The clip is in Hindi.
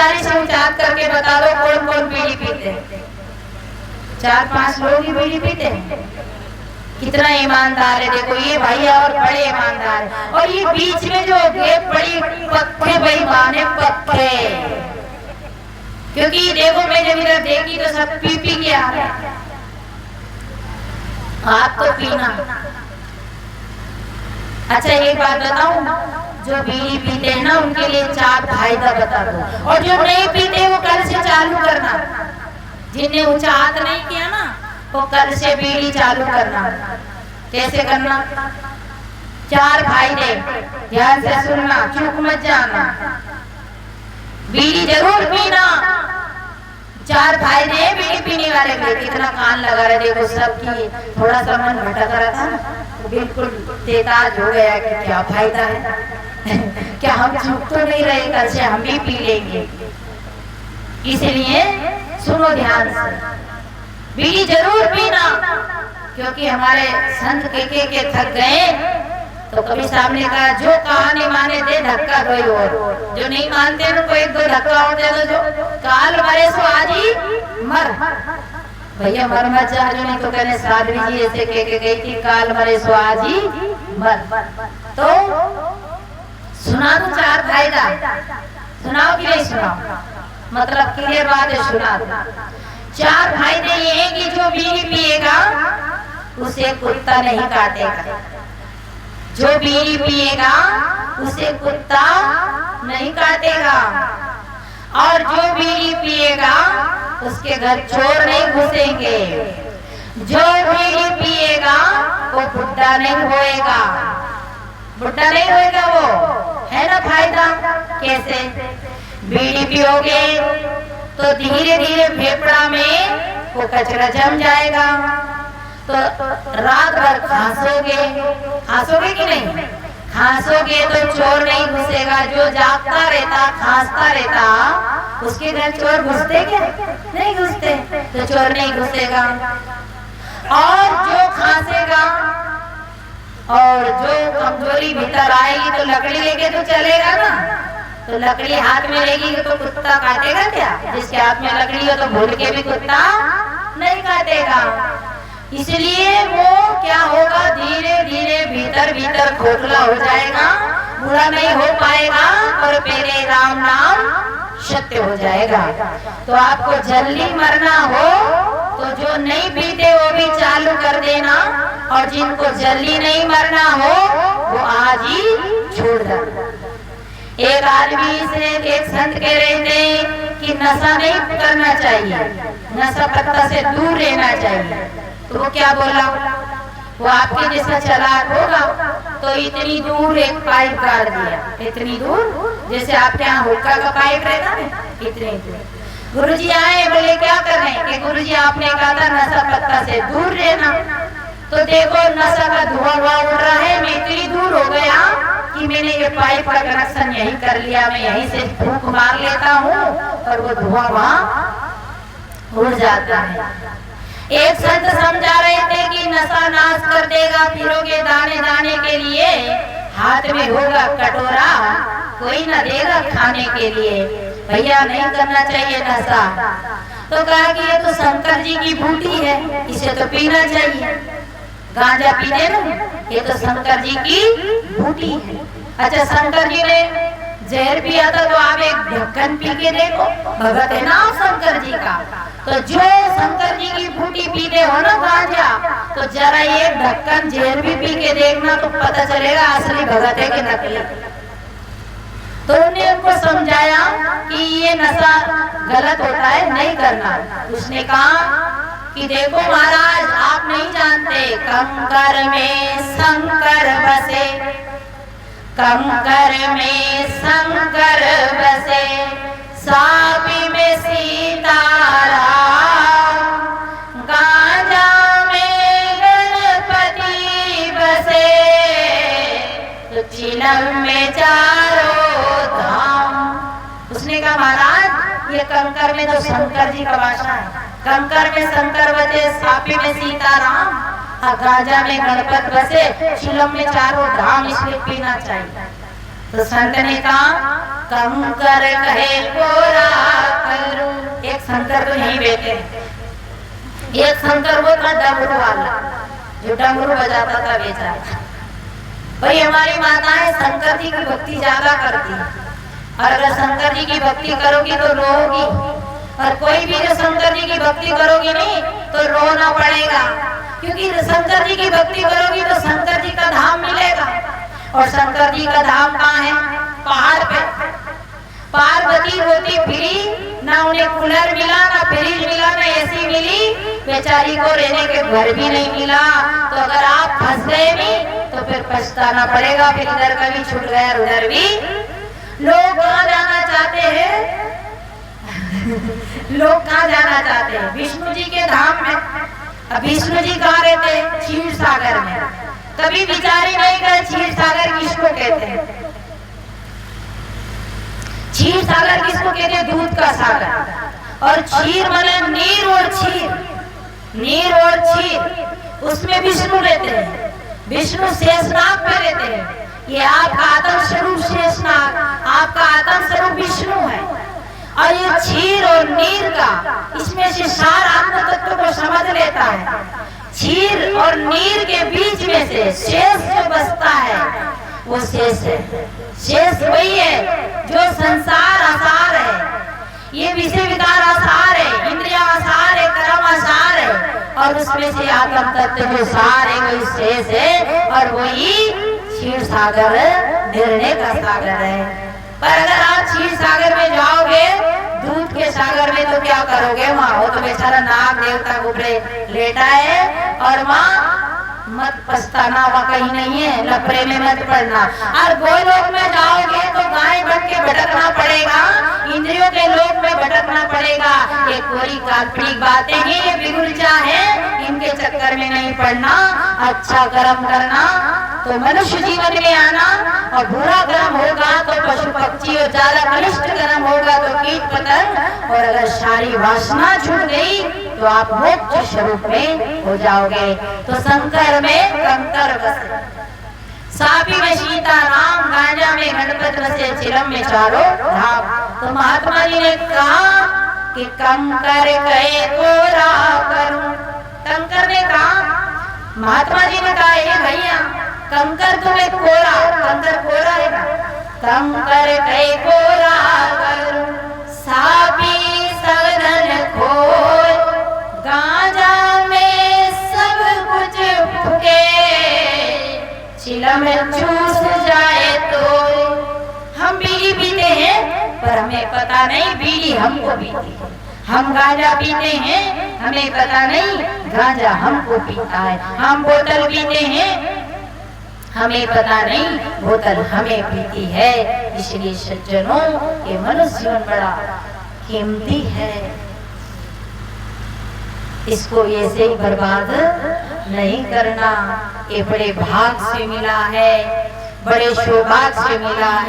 ईमानदारी से उचाट करके बता दो कौन कौन बीड़ी पीते हैं? 4-5 लोग ही बीड़ी पीते हैं। कितना ईमानदार है देखो ये भैया, और बड़े ईमानदार है। और ये बीच में जो गेप बड़ी पक्के बेईमान है, पक्के। क्योंकि देखो मैं जब इधर देखी तो सब पी के आ रहे हैं। आप तो पीना। अच्छा एक बात बताऊं, जो बीड़ी पीते हैं ना उनके लिए 4 फायदा बता दो, और जो नहीं पीते वो कल से चालू करना। जिन्हें उचाट नहीं किया ना वो कल से बीड़ी चालू करना। कैसे करना? 4 फायदे, ध्यान से सुनना, चूक मत जाना। बीड़ी जरूर पीना। 4 फायदे हैं बीड़ी पीने वाले के। कितना कान लगा रहे देखो सबकी। थोड़ा सा मन भटक रहा था तो बिल्कुल तेताज हो गया कि क्या फायदा है क्या हम चूक तो नहीं रहे, कल से हम भी पी लेंगे। इसलिए सुनो ध्यान से, बीड़ी जरूर पीना। क्योंकि हमारे संत के थक गए तो कभी सामने कहा जो कहानी माने दे धक्का दो, और जो नहीं मानते उनको 1-2 धक्का और दे दो। जो काल मरे सो आज ही मर। भैया मर मत जा, जो नहीं तो कहने साध्वी जी ऐसे के गई थी, काल मरे सो आज ही मर। तो सुना दो 4 फायदा। सुनाओ कि नहीं सुनाओ? मतलब क्लियर बात है, सुना दो। 4 फायदे ये हैं कि जो बीड़ी पिएगा उसे कुत्ता नहीं काटेगा। जो बीड़ी पिएगा उसे कुत्ता नहीं काटेगा। और जो बीड़ी पिएगा उसके घर चोर नहीं घुसेंगे। जो बीड़ी पिएगा वो बुढ़ा नहीं होएगा। बुढ़ा नहीं होएगा वो, है ना फायदा? कैसे? बीड़ी पियोगे तो धीरे धीरे फेफड़ा में वो कचरा जम जाएगा, तो रात भर खांसोगे। खांसोगे कि नहीं? खांसोगे तो चोर नहीं घुसेगा। जो जागता रहता, खांसता रहता, उसके घर चोर घुसते क्या? नहीं घुसते, तो चोर नहीं घुसेगा। और जो खांसेगा और जो कमजोरी भीतर आएगी तो लकड़ी लेके तो चलेगा ना। तो लकड़ी हाथ में रहेगी तो कुत्ता काटेगा क्या? जिसके हाथ में लकड़ी हो तो भूल के भी कुत्ता नहीं काटेगा। इसलिए वो क्या होगा, धीरे धीरे भीतर भीतर खोखला हो जाएगा, बुरा नहीं हो पाएगा और मेरे राम नाम सत्य हो जाएगा। तो आपको जल्दी मरना हो तो जो नहीं पीते वो भी चालू कर देना, और जिनको जल्दी नहीं मरना हो वो आज ही छोड़ देना। एक आदमी से एक संत कह रहे थे कि नशा नहीं करना चाहिए, नशा पत्ता से दूर रहना चाहिए। तो वो क्या बोला? वो आपके जैसा चालाक होगा तो इतनी दूर एक पाइप गाड़ दिया, इतनी दूर जैसे आपके यहाँ हुक्का का पाइप रहता है, इतनी दूर। गुरुजी आए, बोले क्या कर रहे हैं? कि गुरुजी आपने कहा था नशा पत्ता से दूर रहना। तो देखो नशा का धुआं उड़ रहा है, मैं इतनी दूर हो गया कि मैंने ये पाइप का कनेक्शन यही कर लिया, मैं यहीं से फूंक मार लेता हूँ और वो धुआं वहाँ उड़ जाता है। एक संत समझा रहे थे कि नशा नाश कर देगा, फिरोगे दाने दाने के लिए, हाथ में होगा कटोरा, कोई न देगा खाने के लिए। भैया नहीं करना चाहिए नशा। तो कहा कि ये तो शंकर जी की बूटी है, इसे तो पीना चाहिए। गांजा पीते ना, ये तो शंकर जी की बूटी है। अच्छा शंकर जी ने जहर पिया था तो आप एक ढक्कन पी के देखो, भगत है ना शंकर जी का। तो जो शंकर जी की बूटी पीते हो ना गांजा, तो जरा ये ढक्कन जहर भी पी के देखना तो पता चलेगा असली भगत है कि नकली। तो उन्हें उनको समझाया कि ये नशा गलत होता है, नहीं करना। उसने कहा कि देखो महाराज आप नहीं जानते, कंकर में शंकर बसे, कंकर में शंकर बसे, साबी में सीताराम, गांजा में गणपति बसे, तो चिलम में चारों धाम। उसने कहा महाराज ये कंकर में तो शंकर जी का भाषा है, कंकर में शंकर बसे, सापी में सीताराम, गांजा में गणपत बसे, चिलम में चारों धाम, इसलिए पीना चाहिए। तो संत ने कहा कंकर कहे कोरा करूं। एक शंकर तो यहीं बैठे, एक शंकर वो था डमरू वाला जो डमरू बजाता था बेचारा। भाई हमारी माताएं शंकर जी की भक्ति ज्यादा करती है, और अगर शंकर जी की भक्ति करोगी तो रोगी, और कोई भी जो शंकर जी की भक्ति करोगी नहीं तो रोना पड़ेगा, क्योंकि शंकर जी की भक्ति करोगी तो शंकर जी का धाम मिलेगा। और शंकर जी का धाम कहाँ है? पहाड़ पे। पार्वती होती फिरी, ना उन्हें कूलर मिला, ना फ्रिज मिला, ना एसी मिली, बेचारी को रहने के घर भी नहीं मिला। तो अगर आप फंस गए भी तो फिर पछताना पड़ेगा, फिर इधर का भी छूट गया उधर भी। लोग कहाँ जाना चाहते हैं? लोग कहाँ जाना चाहते हैं? विष्णु जी के धाम में। अब विष्णु जी कहाँ रहते हैं? क्षीर सागर में। कभी विचार नहीं कर क्षीर सागर किसको कहते हैं? क्षीर सागर किसको कहते हैं? दूध का सागर। और क्षीर माने नीर और क्षीर, नीर और क्षीर, उसमें विष्णु रहते हैं। विष्णु शेषनाग पे रहते हैं। ये आपका आत्म स्वरूप शेषनाग, आपका आत्म स्वरूप विष्णु है। और ये क्षीर और नीर का, इसमें से सार आत्म तत्व को समझ लेता है। क्षीर और नीर के बीच में से शेष जो बचता है वो शेष है। शेष वही है जो संसार आसार है, ये विषय विकार आसार है, इंद्रिया आसार है, कर्म आसार है, और उसमें से आत्म तत्व जो सार है वही शेष है, और वही क्षीर सागर निर्णय का सागर है। पर अगर आप क्षीर सागर में जाओगे, दूध के सागर में, तो क्या करोगे? वहाँ हो तो बेचारा नाग देवता गुबरे लेटा है, और वहाँ मत पछताना, वहाँ कहीं नहीं है, लफड़े में मत पड़ना। और गोलोक में जाओगे तो गाय बन के भटकना पड़ेगा, इंद्रियों के लोक में भटकना पड़ेगा। ये कोई काल्पनिक बातें हैं, ये बिगुलचा है, इनके चक्कर में नहीं पड़ना। अच्छा कर्म करना तो मनुष्य जीवन में आना, और बुरा कर्म होगा तो पशु पक्षी, और ज्यादा कनिष्ठ कर्म होगा तो कीट पतंग, और अगर सारी वासना छूट गई तो आप मोक्ष स्वरूप में हो जाओगे। तो शंकर में कंकर बसे, सापी में सीताराम, गांजा में गणपति बसे, चिलम में चारों धाम। तो महात्मा जी ने कहा कि कंकर कहे कोरा करूं। कंकर ने कहा, महात्मा जी ने कहा, ये भैया कंकर तुम्हें कोरा, कंकर कोरा है ना, कंकर कहे कोरा करूं, सापी सगधन खोए, गांजा में सब कुछ फूके, चिलम चूस जाए तो। हम बीड़ी पीते हैं पर हमें पता नहीं बीड़ी हमको पीती है, हम गांजा पीते हैं हमें पता नहीं गांजा हमको पीता है, हम बोतल पीते हैं हमें पता नहीं बोतल हमें पीती है। इसलिए सज्जनों, ये मनुष्य जीवन बड़ा कीमती है, इसको ऐसे ही बर्बाद नहीं करना। ये बड़े भाग से मिला है, बड़े सौभाग्य से मिला है।